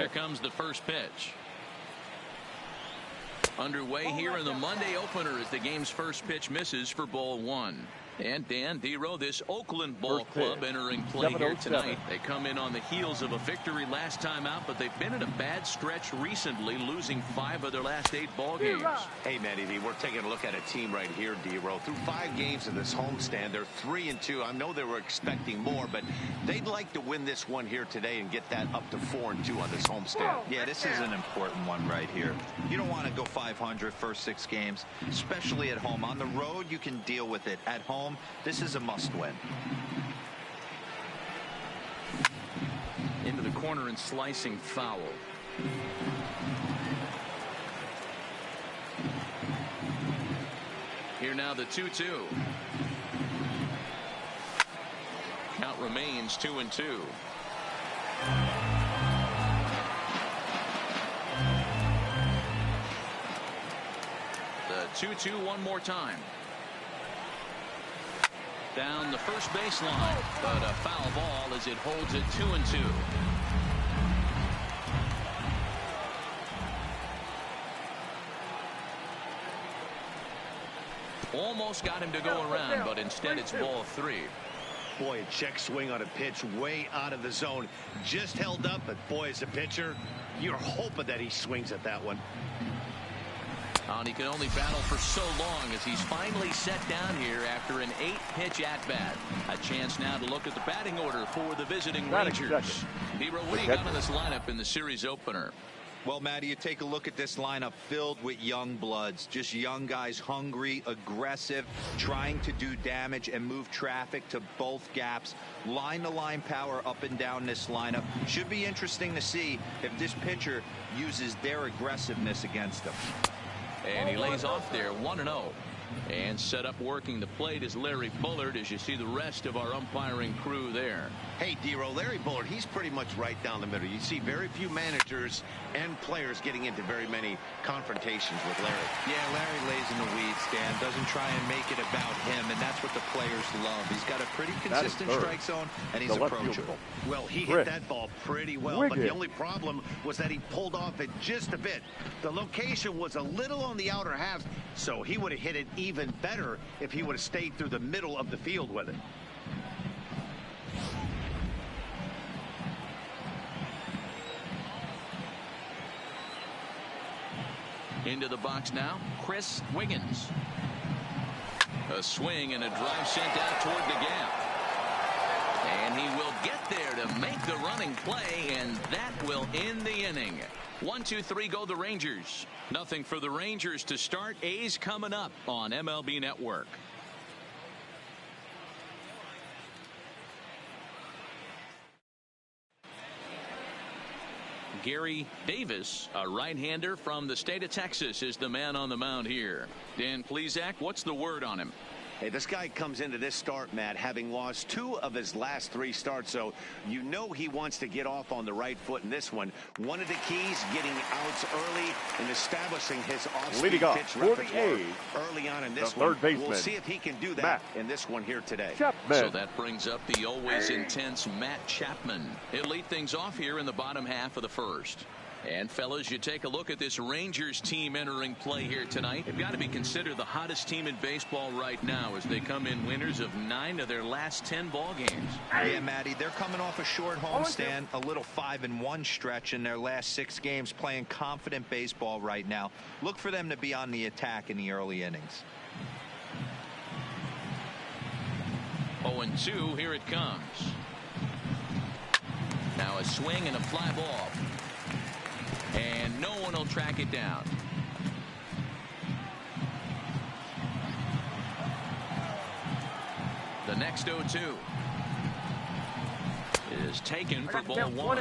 Here comes the first pitch. Underway here in the Monday opener as the game's first pitch misses for ball one. And Dan Dero, this Oakland ball club entering play here tonight. They come in on the heels of a victory last time out, but they've been in a bad stretch recently, losing 5 of their last 8 ball games. Hey, Matty V, we're taking a look at a team right here, Dero. Through 5 games of this homestand, they're 3-2. I know they were expecting more, but they'd like to win this one here today and get that up to 4-2 on this homestand. Yeah, this is an important one right here. You don't want to go 500 first 6 games, especially at home. On the road, you can deal with it. At home, this is a must-win. Into the corner and slicing foul. Here now the 2-2. Count remains 2-2. The 2-2 one more time. Down the first baseline, but a foul ball as it holds it 2-2. Almost got him to go around, but instead it's ball 3. Boy, a check swing on a pitch way out of the zone. Just held up, but boy, as a pitcher, you're hoping that he swings at that one. And he can only battle for so long as he's finally set down here after an 8-pitch at-bat. A chance now to look at the batting order for the visiting Rangers. Dero, what do you got on this lineup in the series opener? Well, Matty, you take a look at this lineup filled with young bloods, just young guys, hungry, aggressive, trying to do damage and move traffic to both gaps. Line-to-line power up and down this lineup. Should be interesting to see if this pitcher uses their aggressiveness against them. And he lays off there 1-0. And set up working the plate is Larry Bullard as you see the rest of our umpiring crew there. Hey, Dero, Larry Bullard, he's pretty much right down the middle. You see very few managers and players getting into very many confrontations with Larry. Yeah, Larry lays in the weeds, Dan. Doesn't try and make it about him, and that's what the players love. He's got a pretty consistent strike zone, and he's approachable. Well, he hit that ball pretty well, but the only problem was that he pulled off it just a bit. The location was a little on the outer half, so he would have hit it even better if he would have stayed through the middle of the field with it. Into the box now, Chris Wiggins. A swing and a drive sent out toward the gap. And he will get there to make the running play, and that will end the inning. 1-2-3 go the Rangers. Nothing for the Rangers to start. A's coming up on MLB Network. Gary Davis, a right-hander from the state of Texas, is the man on the mound here. Dan Plesac, what's the word on him? Hey, this guy comes into this start, Matt, having lost 2 of his last 3 starts, so you know he wants to get off on the right foot in this one. One of the keys, getting outs early and establishing his off-speed pitch repertoire early on in this one. We'll see if he can do that in this one here today. So that brings up the always intense Matt Chapman. He'll lead things off here in the bottom half of the first. And fellas, you take a look at this Rangers team entering play here tonight. They've got to be considered the hottest team in baseball right now as they come in winners of 9 of their last 10 ball games. Yeah, Matty, they're coming off a short homestand, a little 5-1 stretch in their last 6 games, playing confident baseball right now. Look for them to be on the attack in the early innings. 0-2, here it comes. Now a swing and a fly ball. And no one will track it down. The next 0-2 is taken for ball 1.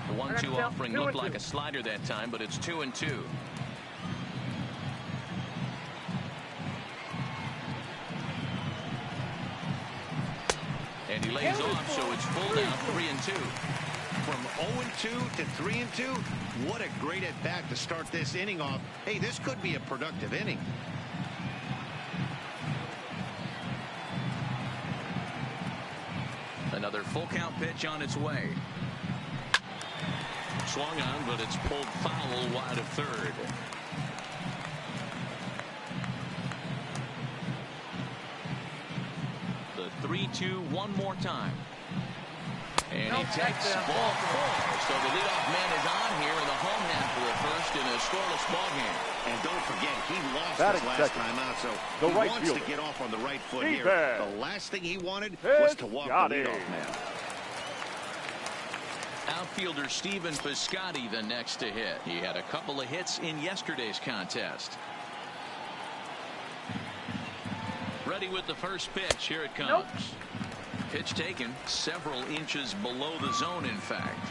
The 1-2 offering looked like a slider that time, but it's 2-2. And he lays off, so it's full now, 3-2. From 0-2 to 3-2, what a great at-bat to start this inning off. Hey, this could be a productive inning. Another full count pitch on its way. Swung on, but it's pulled foul wide of third. The 3-2 one more time. And he takes ball 4. So the leadoff man is on here in the home half of the first in a scoreless ball game. And don't forget, he lost Batting his last second. time out, so The he right wants fielder. to get off on the right foot Defense. here. The last thing he wanted was to walk the Piscotty. leadoff man. Outfielder Stephen Piscotty the next to hit. He had a couple of hits in yesterday's contest. Ready with the first pitch. Here it comes. Pitch taken several inches below the zone, in fact.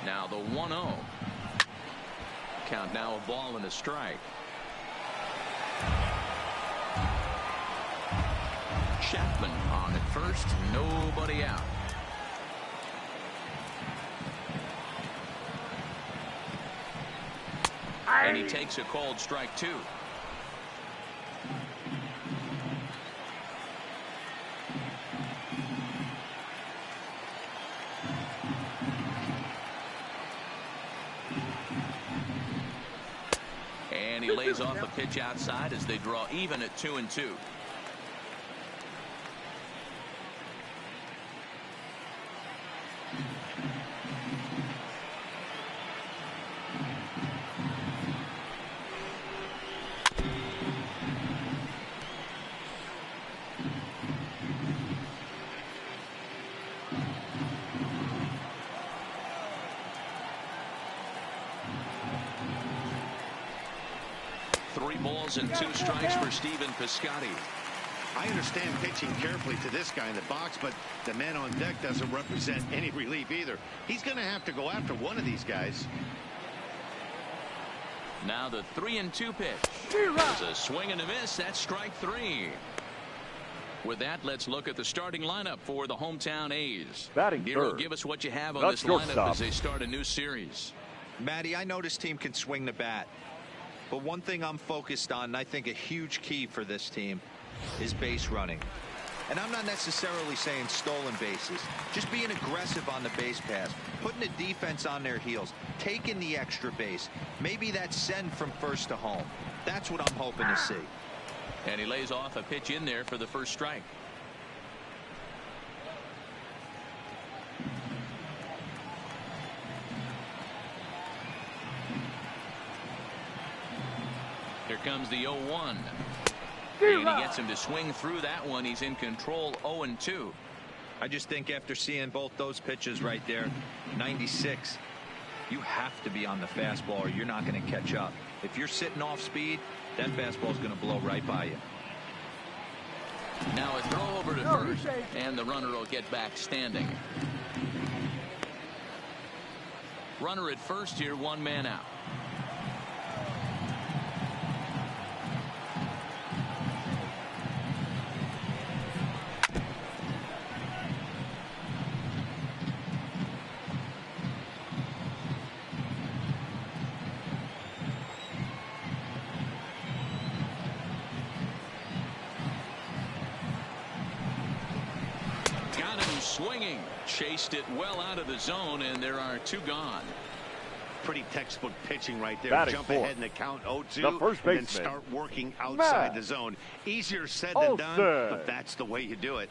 Now the 1-0. Count now a ball and a strike. Chapman on at first. Nobody out. And he takes a called strike 2. And he lays off a pitch outside as they draw even at 2-2. And 2 strikes for Stephen Piscotty. I understand pitching carefully to this guy in the box, but the man on deck doesn't represent any relief either. He's going to have to go after one of these guys. Now the 3-2 pitch. There's a swing and a miss. That's strike 3. With that, let's look at the starting lineup for the hometown A's. Batting Nero, third. give us what you have on That's this lineup shortstop. as they start a new series. Matty, I know this team can swing the bat. But one thing I'm focused on, and I think a huge key for this team, is base running. And I'm not necessarily saying stolen bases. Just being aggressive on the base pass, putting the defense on their heels, taking the extra base. Maybe that send from first to home. That's what I'm hoping to see. And he lays off a pitch in there for the first strike. Here comes the 0-1. And he gets him to swing through that one. He's in control 0-2. I just think after seeing both those pitches right there, 96, you have to be on the fastball or you're not going to catch up. If you're sitting off speed, that fastball is going to blow right by you. Now a throw over to first, and the runner will get back standing. Runner at first here, 1 man out. Swinging, chased it well out of the zone, and there are 2 gone. Pretty textbook pitching right there. Batting Jump fourth. ahead in the count 0-2 The first and then baseman, start working outside Matt the zone. Easier said than done, Olsen. but that's the way you do it.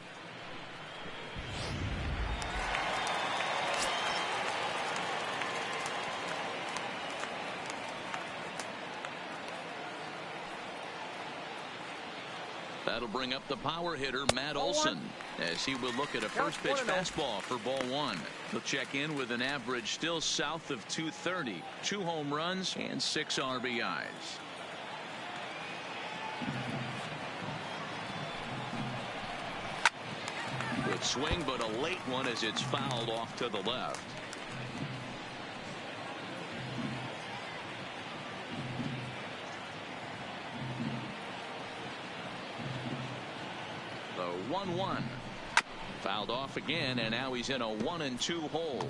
That'll bring up the power hitter, Matt Olson, as he will look at a first pitch fastball for ball 1. He'll check in with an average still south of 230, 2 home runs and 6 RBIs. Good swing, but a late one as it's fouled off to the left. The 1-1. Fouled off again, and now he's in a 1-2 hole.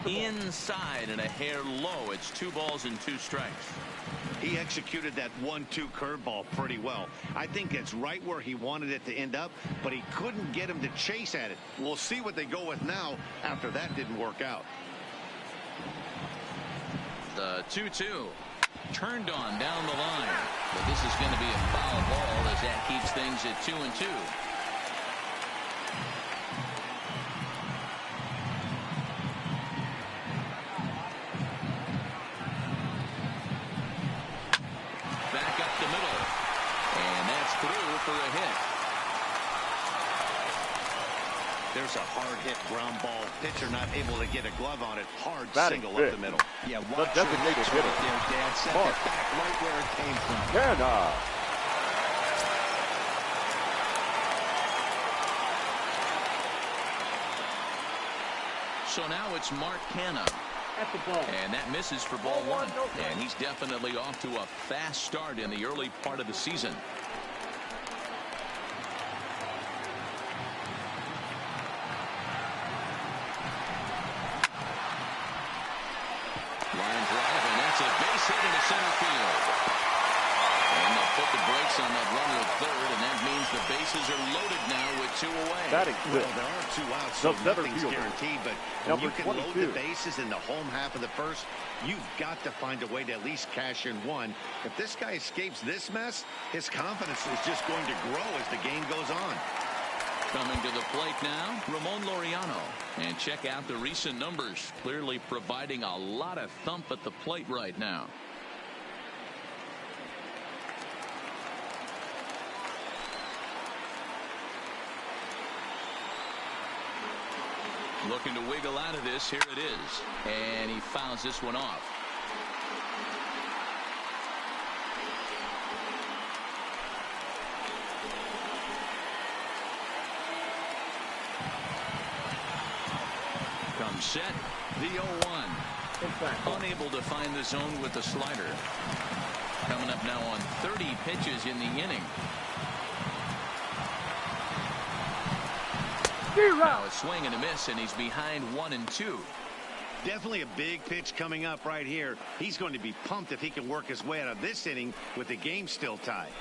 Inside and a hair low. It's 2 balls and 2 strikes. He executed that 1-2 curveball pretty well. I think it's right where he wanted it to end up, but he couldn't get him to chase at it. We'll see what they go with now after that didn't work out. The 2-2 turned on down the line, but this is going to be a foul ball as that keeps things at 2-2. There's a hard hit ground ball. Pitcher not able to get a glove on it. Hard single up the middle. Yeah, watch your hips right there, Dad. Send it back right where it came from. So now it's Mark Canha. And that misses for ball 1. And he's definitely off to a fast start in the early part of the season. Line drive, and that's a base hit into center field. And they'll put the brakes on that runner at third, and that means the bases are loaded now with 2 away. Well, there are 2 outs, so nothing's guaranteed, but when you can load the bases in the home half of the first, you've got to find a way to at least cash in 1. If this guy escapes this mess, his confidence is just going to grow as the game goes on. Coming to the plate now, Ramon Laureano. And check out the recent numbers. Clearly providing a lot of thump at the plate right now. Looking to wiggle out of this. Here it is. And he fouls this one off. Comes set. The 0-1. Unable to find the zone with the slider. Coming up now on 30 pitches in the inning. Now a swing and a miss, and he's behind 1-2. Definitely a big pitch coming up right here. He's going to be pumped if he can work his way out of this inning with the game still tied.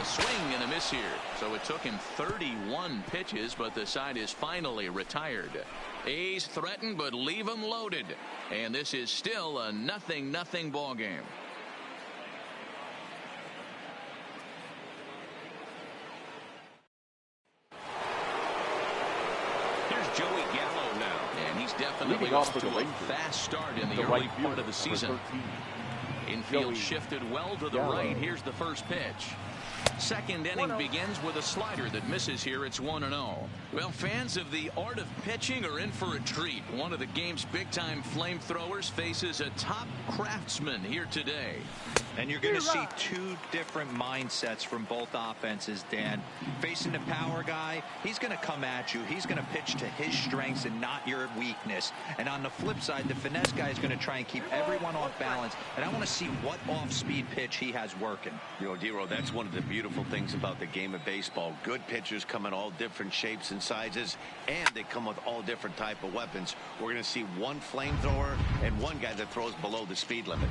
Swing and a miss here. So it took him 31 pitches, but the side is finally retired. A's threaten, but leave them loaded. And this is still a 0-0 ball game. Here's Joey Gallo now. And he's definitely off to a fast start in the early part of the season. Infield shifted well to the right. Here's the first pitch. Second inning begins with a slider that misses here. It's 1-0. Well, fans of the art of pitching are in for a treat. One of the game's big-time flamethrowers faces a top craftsman here today. And you're going to see 2 different mindsets from both offenses, Dan. Facing the power guy, he's going to come at you. He's going to pitch to his strengths and not your weakness. And on the flip side, the finesse guy is going to try and keep everyone off balance. And I want to see what off-speed pitch he has working. You know, Dero, that's one of the beautiful things about the game of baseball. Good pitchers come in all different shapes and sizes, and they come with all different type of weapons. We're going to see one flamethrower and one guy that throws below the speed limit.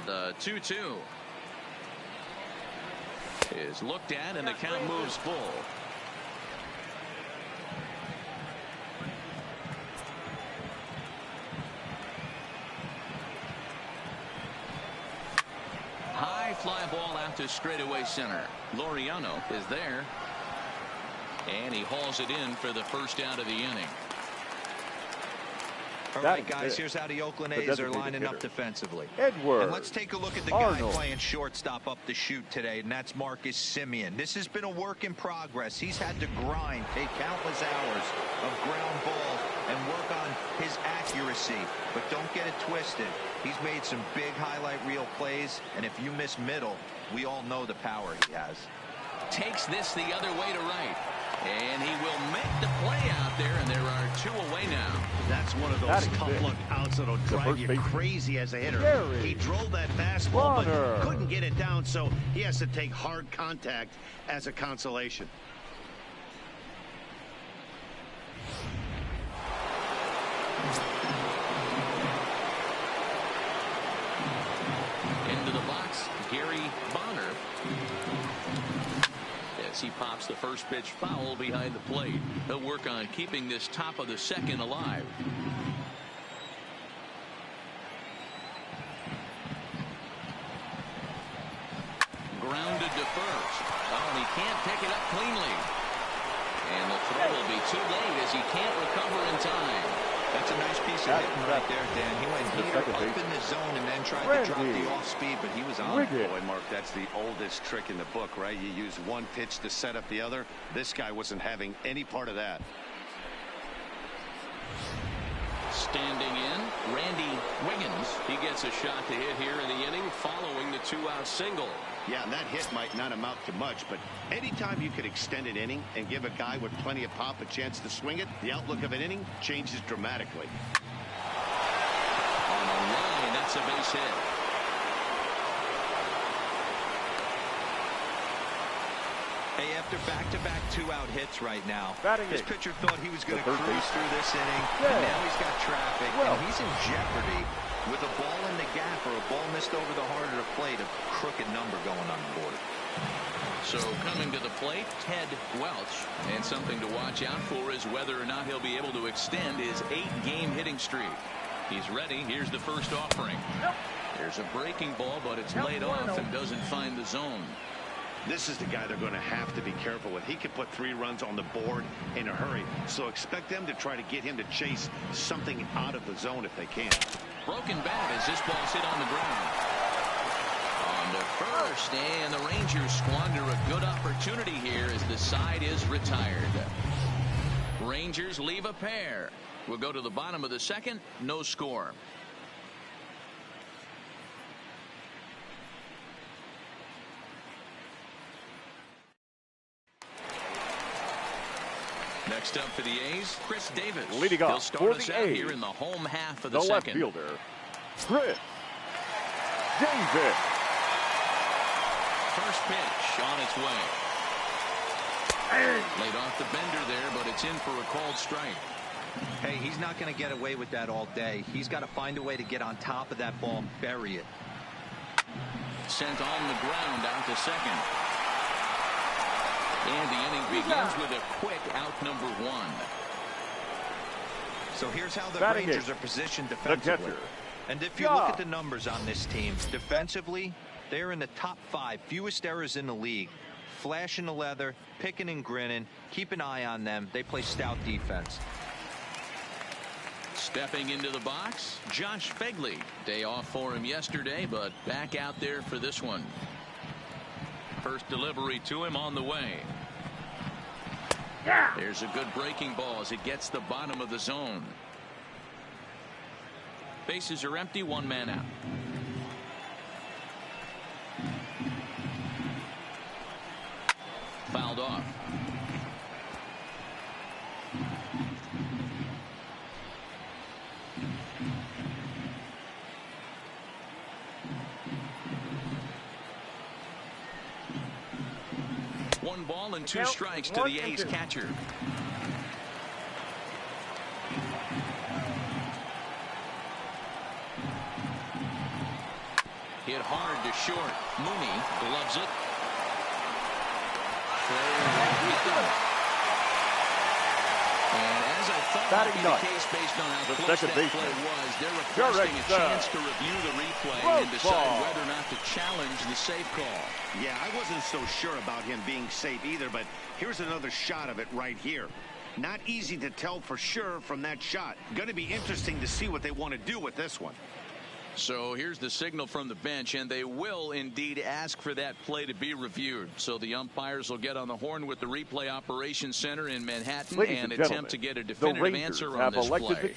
The 2-2 is looked at, and the count moves full. High fly ball out to straightaway center. Laureano is there, and he hauls it in for the first out of the inning. All right, guys, here's how the Oakland A's are lining up defensively. Edward. And let's take a look at the guy playing shortstop up the chute today, and that's Marcus Semien. This has been a work in progress. He's had to grind, take countless hours of ground ball, and work on his accuracy. But don't get it twisted. He's made some big highlight reel plays, and if you miss middle, we all know the power he has. Takes this the other way to right. And he will make the play out there, and there are 2 away now. That's one of those tough look outs that'll drive you crazy as a hitter. He drove that fastball, but couldn't get it down, so he has to take hard contact as a consolation. Into the box, Gary Bonner. As he pops the first pitch foul behind the plate. He'll work on keeping this top of the second alive. Grounded to first. Oh, he can't pick it up cleanly. And the throw will be too late as he can't recover in time. That's a nice piece of hitting right there, Dan. He went here up in the zone and then tried to drop the off speed, but he was on. Boy, Mark, that's the oldest trick in the book, right? You use one pitch to set up the other. This guy wasn't having any part of that. Standing in, Randy Wiggins. He gets a shot to hit here in the inning following the 2-out single. Yeah, and that hit might not amount to much, but anytime you could extend an inning and give a guy with plenty of pop a chance to swing it, the outlook of an inning changes dramatically. On the line, that's a base hit. Hey, after back-to-back 2-out hits right now, this pitcher thought he was going to cruise through this inning, and now he's got traffic, and he's in jeopardy with a ball in the gap or a ball missed over the harder to plate, a crooked number going on the board. So coming to the plate, Ted Welch, and something to watch out for is whether or not he'll be able to extend his 8-game hitting streak. He's ready. Here's the first offering. There's a breaking ball, but it's laid off and doesn't find the zone. This is the guy they're going to have to be careful with. He could put 3 runs on the board in a hurry, so expect them to try to get him to chase something out of the zone if they can. Broken bat as this ball's hit on the ground. On to first, and the Rangers squander a good opportunity here as the side is retired. Rangers leave a pair. We'll go to the bottom of the second. No score. Next up for the A's, Chris Davis. Leading off He'll start for us the out A's, here in the home half of the left second. fielder, Chris Davis. First pitch on its way. Laid off the bender there, but it's in for a called strike. Hey, he's not going to get away with that all day. He's got to find a way to get on top of that ball and bury it. Sent on the ground out to second. And the inning begins with a quick out number 1. So here's how the Batting Rangers it. are positioned defensively. And if you look at the numbers on this team, defensively, they're in the top 5, fewest errors in the league. Flashing the leather, picking and grinning, keep an eye on them. They play stout defense. Stepping into the box, Josh Phegley. Day off for him yesterday, but back out there for this one. First delivery to him on the way. There's a good breaking ball as it gets the bottom of the zone. Bases are empty, 1 man out. Fouled off. One ball and 2 strikes to the A's catcher. Hit hard to short. Mooney gloves it. And as I thought might be the case based on how close that play was, they're requesting a chance to review the replay and decide whether or not to challenge the safe call. Yeah, I wasn't so sure about him being safe either, but here's another shot of it right here. Not easy to tell for sure from that shot. Going to be interesting to see what they want to do with this one. So here's the signal from the bench, and they will indeed ask for that play to be reviewed. So the umpires will get on the horn with the replay operations center in Manhattan and attempt to get a definitive answer on this play.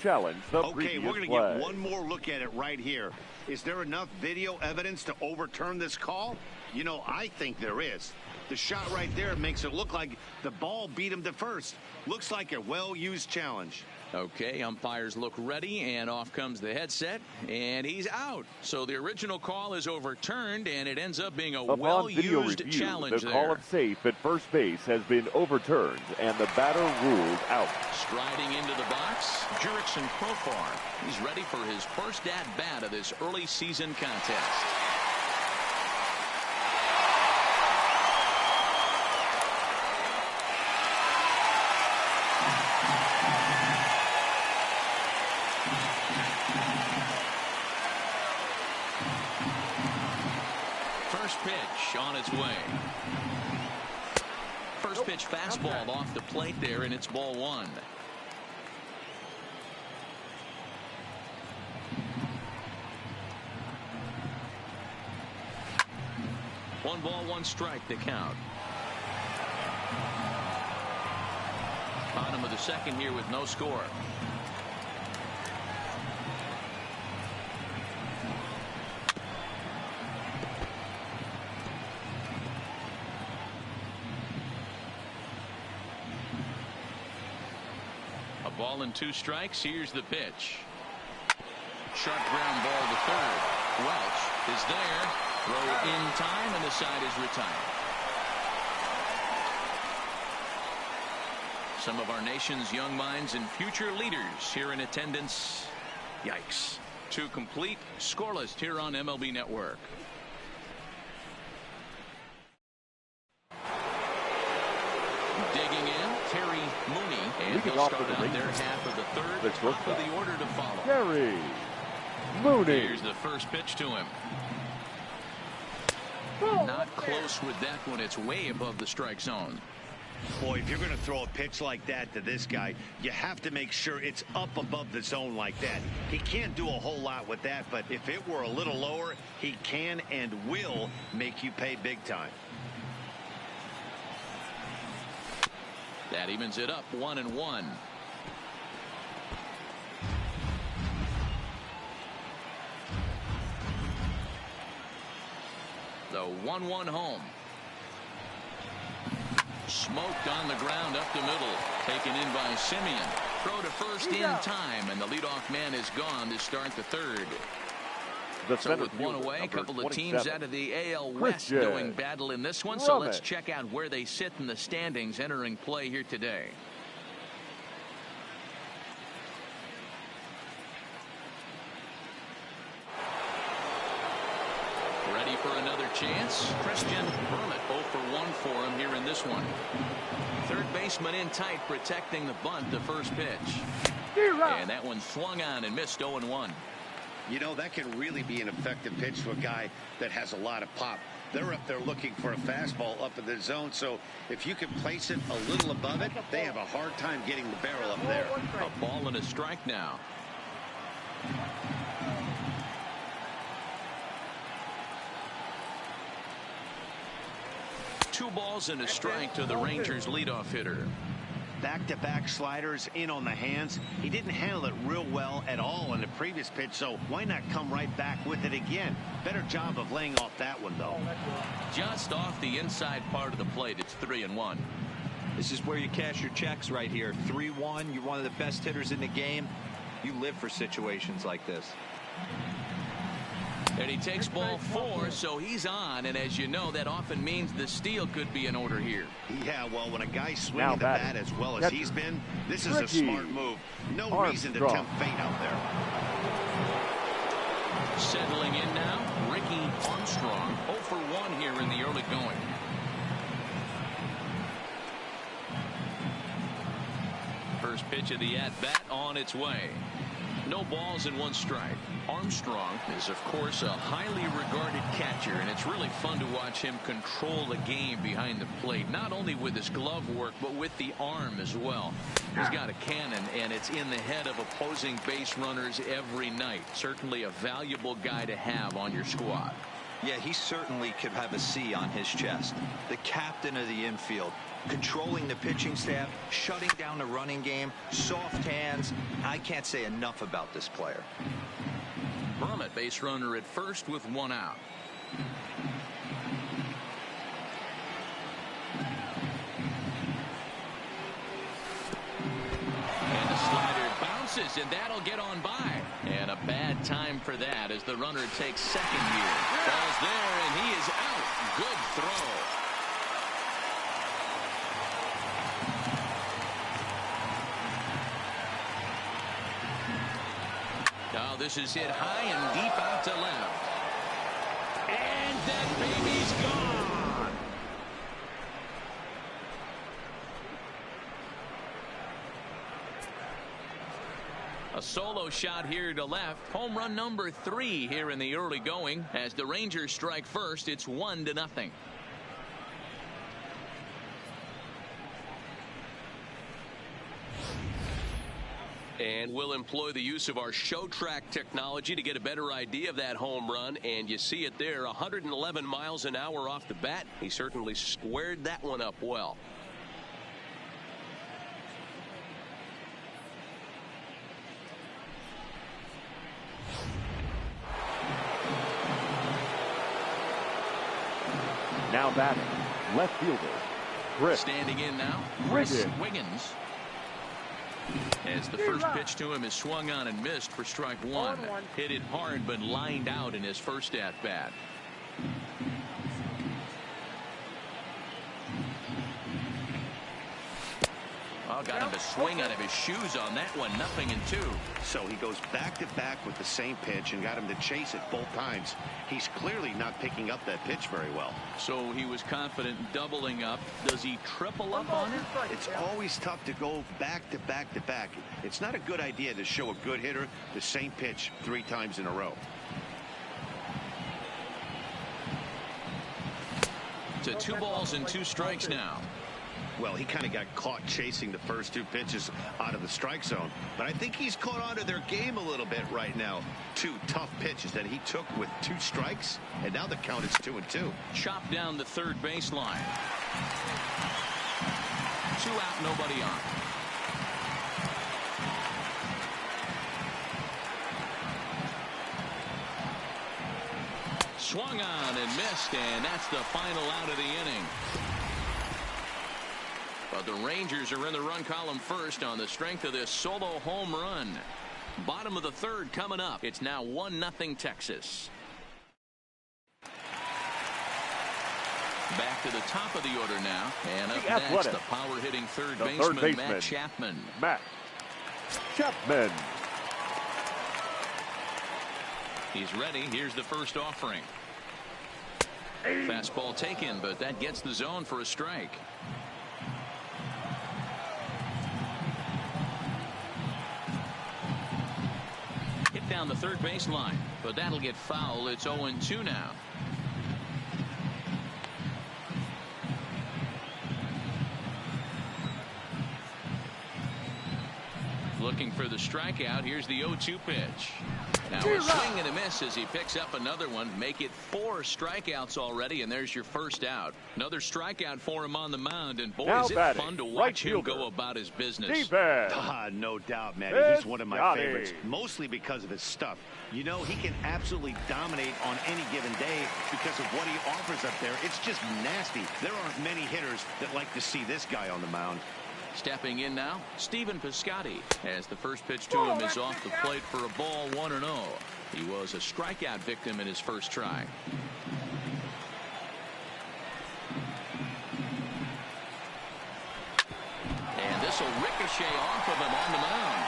Okay, we're going to get one more look at it right here. Is there enough video evidence to overturn this call? You know, I think there is. The shot right there makes it look like the ball beat him to first. Looks like a well-used challenge. Okay, umpires look ready, and off comes the headset, and he's out. So the original call is overturned, and it ends up being a well-used challenge the there. Call of safe at first base has been overturned, and the batter ruled out. Striding into the box, Jurickson Profar. He's ready for his first at-bat of this early season contest. First pitch on its way. First pitch fastball off the plate there, and it's ball one. One ball, one strike to count. Bottom of the second here with no score. Ball and two strikes. Here's the pitch. Sharp ground ball to third. Welch is there. Throw in time, and the side is retired. Some of our nation's young minds and future leaders here in attendance. Yikes. Two complete, scoreless here on MLB Network. Digging in, Terry Mooney, and he'll start out their half of the third. Top of the order to follow. Terry Mooney. Here's the first pitch to him. Not close with that one. It's way above the strike zone. Boy, if you're going to throw a pitch like that to this guy, you have to make sure it's up above the zone like that. He can't do a whole lot with that, but if it were a little lower, he can and will make you pay big time. That evens it up 1-1. The 1-1 home. Smoked on the ground up the middle. Taken in by Simeon. Throw to first in time, and the leadoff man is gone to start the third. So with one away, a couple of teams out of the AL West doing battle in this one. So let's check out where they sit in the standings entering play here today. Ready for another chance. Christian Burlett 0 for 1 for him here in this one. Third baseman in tight, protecting the bunt, the first pitch. And that one swung on and missed 0-1. You know, that can really be an effective pitch to a guy that has a lot of pop. They're up there looking for a fastball up in the zone, so if you can place it a little above it, they have a hard time getting the barrel up there. A ball and a strike now. Two balls and a strike to the Rangers leadoff hitter. Back-to-back sliders in on the hands. He didn't handle it real well at all in the previous pitch, so why not come right back with it again? Better job of laying off that one, though. Just off the inside part of the plate. It's 3-1. This is where you cash your checks right here. 3-1. You're one of the best hitters in the game. You live for situations like this. And he takes ball 4, so he's on. And as you know, that often means the steal could be in order here. Yeah, well, when a guy's swinging the bat as well as he's been, this is a smart move. No reason to tempt fate out there. Settling in now, Ricky Armstrong. 0 for 1 here in the early going. First pitch of the at-bat on its way. No balls and one strike. Armstrong Armstrong is, of course, a highly regarded catcher, and it's really fun to watch him control the game behind the plate, not only with his glove work, but with the arm as well. He's got a cannon, and it's in the head of opposing base runners every night. Certainly a valuable guy to have on your squad. Yeah, he certainly could have a C on his chest. The captain of the infield, controlling the pitching staff, shutting down the running game, soft hands. I can't say enough about this player. Brummett, base runner at first with one out. And the slider bounces, and that'll get on by. And a bad time for that as the runner takes second here. Ball's there, and he is out. Good throw. Now this is hit high and deep out to left. And that baby's gone. A solo shot here to left. Home run number 3 here in the early going. As the Rangers strike first, it's 1-0. And we'll employ the use of our show track technology to get a better idea of that home run. And you see it there, 111 miles an hour off the bat. He certainly squared that one up well. Now batting, left fielder, Chris. Standing in now, Chris Wiggins. As the first pitch to him is swung on and missed for strike one. Hit it hard but lined out in his first at bat. Oh, got him to swing out of his shoes on that one. 0-2. So he goes back to back with the same pitch and got him to chase it both times. He's clearly not picking up that pitch very well. So he was confident doubling up. Does he triple up on it? It's always tough to go back to back to back. It's not a good idea to show a good hitter the same pitch 3 times in a row. To 2 balls and 2 strikes now. Well, he kind of got caught chasing the first 2 pitches out of the strike zone. But I think he's caught on to their game a little bit right now. 2 tough pitches that he took with 2 strikes. And now the count is 2-2. Chopped down the third baseline. 2 out, nobody on. Swung on and missed, and that's the final out of the inning. But the Rangers are in the run column first on the strength of this solo home run. Bottom of the third coming up. It's now 1-0 Texas. Back to the top of the order now. And up next, the power hitting third baseman, Matt Chapman. Matt Chapman. He's ready. Here's the first offering. Fastball taken, but that gets the zone for a strike. Down the third baseline, but that'll get foul. It's 0-2 now. Looking for the strikeout. Here's the 0-2 pitch. Now a swing and a miss as he picks up another one. Make it 4 strikeouts already, and there's your first out. Another strikeout for him on the mound, and boy, is it fun to watch him go about his business. No doubt, man. He's one of my favorites, mostly because of his stuff. You know, he can absolutely dominate on any given day because of what he offers up there. It's just nasty. There aren't many hitters that like to see this guy on the mound. Stepping in now, Stephen Piscotty, as the first pitch to him is off the plate for a ball, 1-0. He was a strikeout victim in his first try. And this will ricochet off of him on the mound.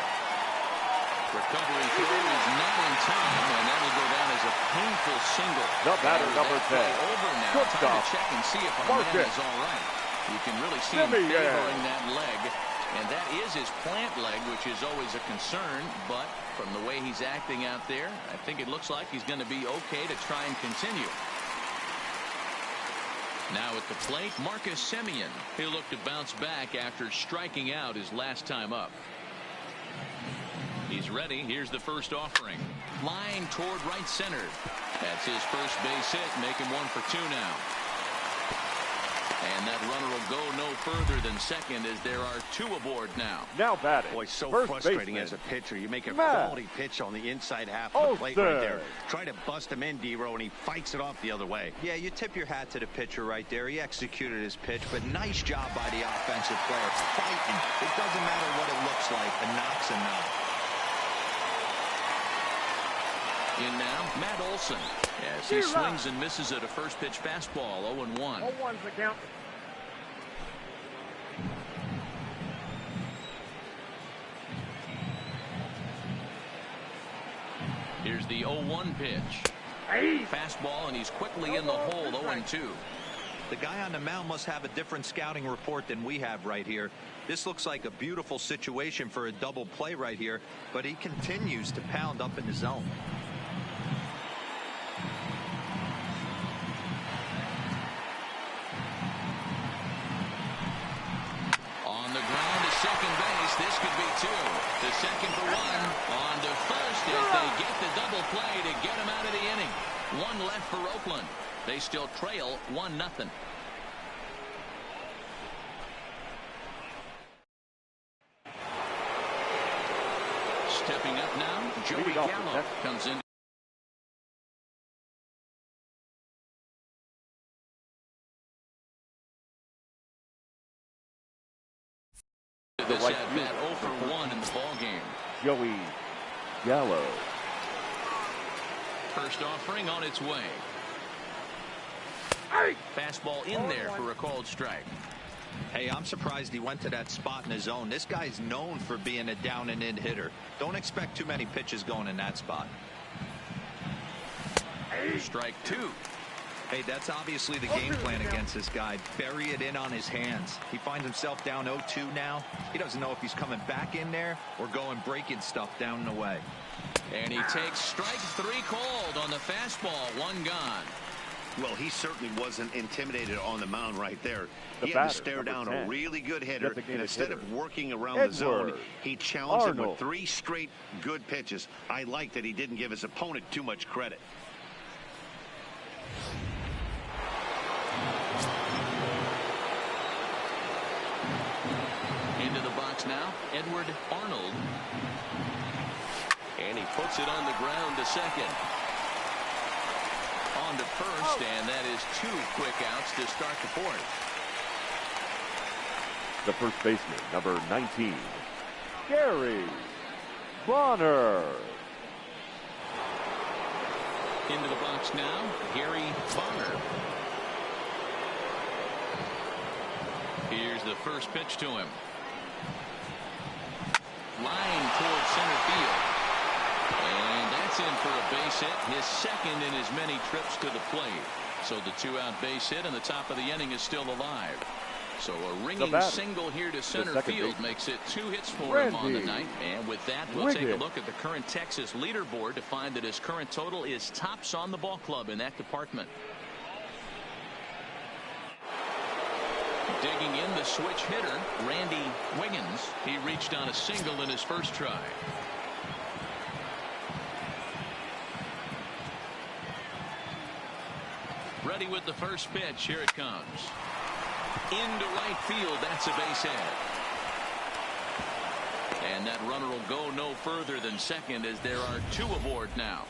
Recovery throw is not in time, and that will go down as a painful single. The batter, number 10. Over now. Time to check and see if our man is all right. You can really see him favoring that leg And that is his plant leg, which is always a concern. But from the way he's acting out there, I think it looks like he's going to be okay to try and continue. Now at the plate, Marcus Semien. He'll look to bounce back after striking out his last time up. He's ready. Here's the first offering. Line toward right center. That's his first base hit. Make him 1 for 2 now. And that runner will go no further than second as there are 2 aboard now. Now batting. Boy, so first frustrating baseman. as a pitcher. You make a Matt quality pitch on the inside half of the plate right Olson. there. Try to bust him in, D-Row, and he fights it off the other way. Yeah, you tip your hat to the pitcher right there. He executed his pitch, but nice job by the offensive player. Fighting. It doesn't matter what it looks like. A knock's a knock. In now, Matt Olson. As he swings and misses at a first pitch fastball, 0-1. 0-1's the count. Here's the 0-1 pitch. Fastball, and he's quickly in the hole, 0-2. The guy on the mound must have a different scouting report than we have right here. This looks like a beautiful situation for a double play right here, but he continues to pound up in the zone. On the ground to second base. This could be 2. The second for 1. On to first as they get the double play to get him out of the inning. 1 left for Oakland. They still trail 1-0. Stepping up now, Joey Gallo comes in. This at bat 0 for 1 in the ball game. Joey Gallo. First offering on its way. Fastball in there for a called strike. Hey, I'm surprised he went to that spot in his zone. This guy's known for being a down and in hitter. Don't expect too many pitches going in that spot. Strike 2. Hey, that's obviously the game plan against this guy. Bury it in on his hands. He finds himself down 0-2 now. He doesn't know if he's coming back in there or going breaking stuff down and away. And he takes strike 3 called on the fastball. 1 gone. Well, he certainly wasn't intimidated on the mound right there. The He had to batter, stare down 10. a really good hitter, and Designated instead hitter. of working around Edward the zone, he challenged him with Arnold. 3 straight good pitches. I like that he didn't give his opponent too much credit. Into the box now, Edward Arnold. And he puts it on the ground to second. On to first, and that is 2 quick outs to start the 4th. The first baseman, number 19, Gary Bonner. Into the box now, Gary Bonner. Here's the first pitch to him. Line towards center field. And that's in for a base hit, his second in as many trips to the plate. So the 2-out base hit, and the top of the inning is still alive. So a ringing single here to center field makes it 2 hits for him on the night. And with that, we'll take a look at the current Texas leaderboard to find that his current total is tops on the ball club in that department. Digging in the switch hitter, Randy Wiggins. He reached on a single in his first try. Ready with the first pitch. Here it comes. Into right field. That's a base hit. And that runner will go no further than second as there are 2 aboard now.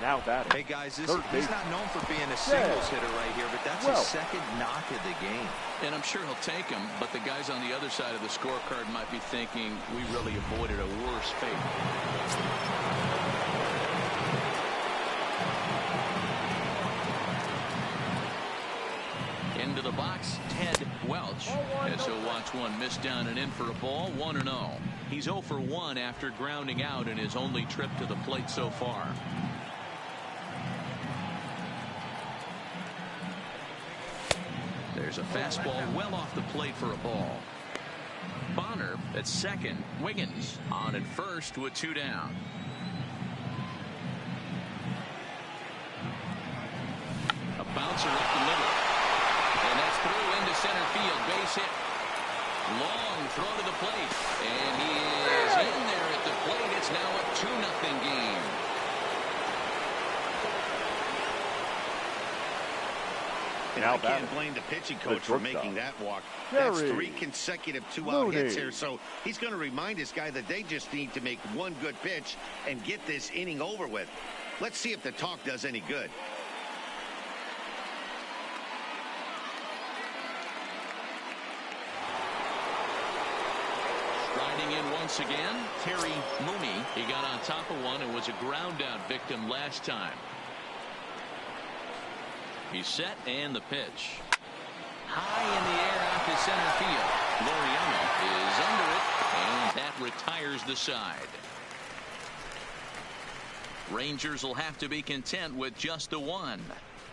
Now batting. Hey, guys, he's not known for being a singles hitter right here, but that's his second knock of the game. And I'm sure he'll take him, but the guys on the other side of the scorecard might be thinking we really avoided a worse fate. Into the box, Ted Welch, as he'll watch one miss down and in for a ball. 1-0. He's 0 for 1 after grounding out in his only trip to the plate so far. There's a fastball well off the plate for a ball. Bonner at second. Wiggins on at first with 2 down. A bouncer up the middle. And that's through into center field. Base hit. Long throw to the plate. And he is in there at the plate. It's now a 2-0 game. And I can't blame the pitching coach for making that walk. That's 3 consecutive 2-out hits here. So he's going to remind this guy that they just need to make one good pitch and get this inning over with. Let's see if the talk does any good. Striding in once again, Terry Mooney. He got on top of one and was a ground out victim last time. He's set and the pitch. High in the air out to center field. Loriano is under it, and that retires the side. Rangers will have to be content with just the one.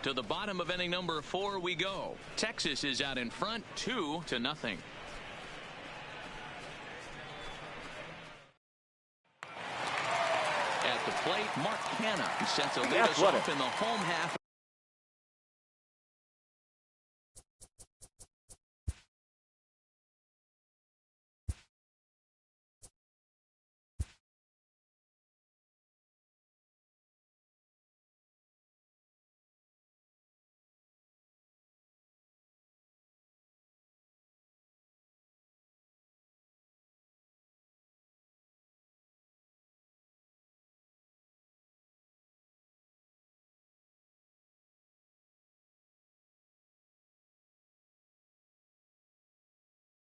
To the bottom of inning number 4 we go. Texas is out in front 2-0. At the plate, Mark Hanna, who sets a lead us off in the home half.